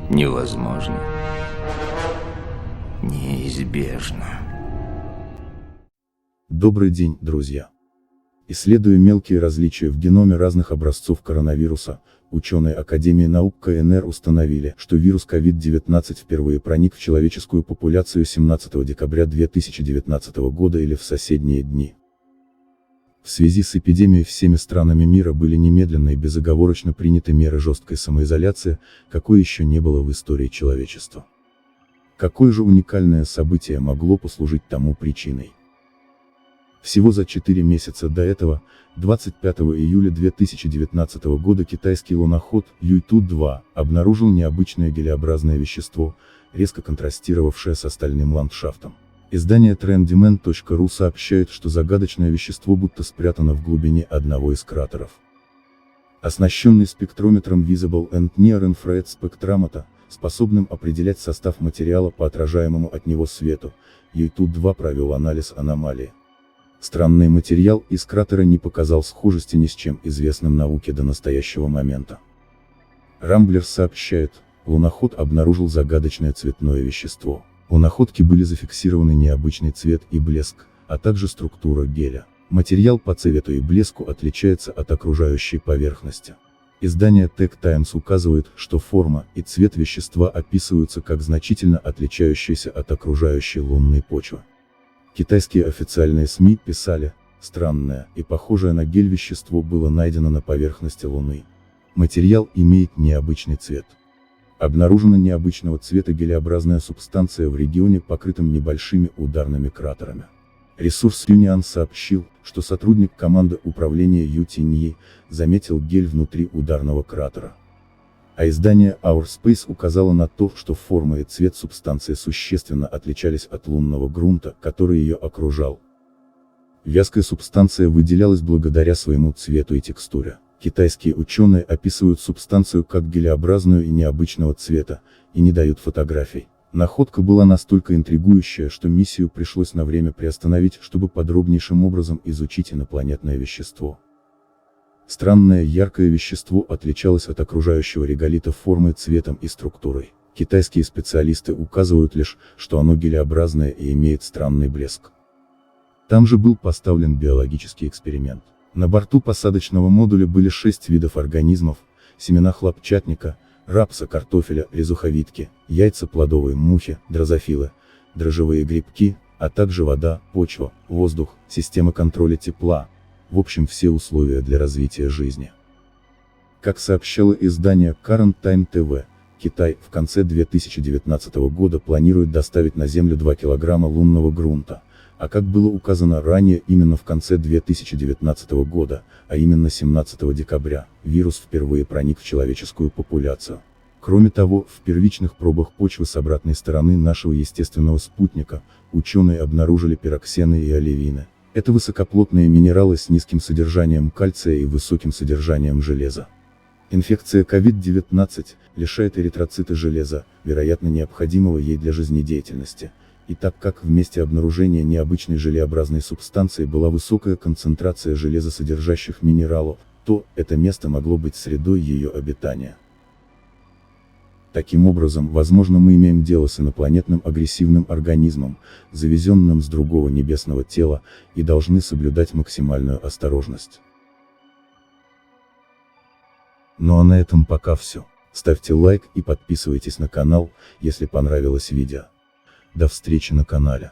невозможно, неизбежно. Добрый день, друзья! Исследуя мелкие различия в геноме разных образцов коронавируса, ученые Академии наук КНР установили, что вирус COVID-19 впервые проник в человеческую популяцию 17 декабря 2019 года или в соседние дни. В связи с эпидемией всеми странами мира были немедленно и безоговорочно приняты меры жесткой самоизоляции, какой еще не было в истории человечества. Какое же уникальное событие могло послужить тому причиной? Всего за 4 месяца до этого, 25 июля 2019 года китайский луноход Юйту-2 обнаружил необычное гелеобразное вещество, резко контрастировавшее с остальным ландшафтом. Издание Trendyman.ru сообщает, что загадочное вещество будто спрятано в глубине одного из кратеров. Оснащенный спектрометром Visible and Near Infrared спектрометра, способным определять состав материала по отражаемому от него свету, Юйту-2 провел анализ аномалии. Странный материал из кратера не показал схожести ни с чем известным науке до настоящего момента. Рамблер сообщает, луноход обнаружил загадочное цветное вещество. У находки были зафиксированы необычный цвет и блеск, а также структура геля. Материал по цвету и блеску отличается от окружающей поверхности. Издание Tech Times указывает, что форма и цвет вещества описываются как значительно отличающиеся от окружающей лунной почвы. Китайские официальные СМИ писали, странное и похожее на гель вещество было найдено на поверхности Луны. Материал имеет необычный цвет. Обнаружена необычного цвета гелеобразная субстанция в регионе, покрытом небольшими ударными кратерами. Ресурс Union сообщил, что сотрудник команды управления Ютиньи заметил гель внутри ударного кратера. А издание Our Space указало на то, что форма и цвет субстанции существенно отличались от лунного грунта, который ее окружал. Вязкая субстанция выделялась благодаря своему цвету и текстуре. Китайские ученые описывают субстанцию как гелеобразную и необычного цвета, и не дают фотографий. Находка была настолько интригующая, что миссию пришлось на время приостановить, чтобы подробнейшим образом изучить инопланетное вещество. Странное яркое вещество отличалось от окружающего реголита формой, цветом и структурой. Китайские специалисты указывают лишь, что оно гелеобразное и имеет странный блеск. Там же был поставлен биологический эксперимент. На борту посадочного модуля были 6 видов организмов: семена хлопчатника, рапса, картофеля, резуховидки, яйца плодовой мухи, дрозофилы, дрожжевые грибки, а также вода, почва, воздух, система контроля тепла. В общем, все условия для развития жизни. Как сообщало издание Current Time TV, Китай в конце 2019 года планирует доставить на Землю 2 килограмма лунного грунта, а как было указано ранее, именно в конце 2019 года, а именно 17 декабря, вирус впервые проник в человеческую популяцию. Кроме того, в первичных пробах почвы с обратной стороны нашего естественного спутника, ученые обнаружили пироксены и оливины. Это высокоплотные минералы с низким содержанием кальция и высоким содержанием железа. Инфекция COVID-19 лишает эритроциты железа, вероятно необходимого ей для жизнедеятельности, и так как в месте обнаружения необычной желеобразной субстанции была высокая концентрация железосодержащих минералов, то это место могло быть средой ее обитания. Таким образом, возможно, мы имеем дело с инопланетным агрессивным организмом, завезенным с другого небесного тела, и должны соблюдать максимальную осторожность. Ну а на этом пока все. Ставьте лайк и подписывайтесь на канал, если понравилось видео. До встречи на канале.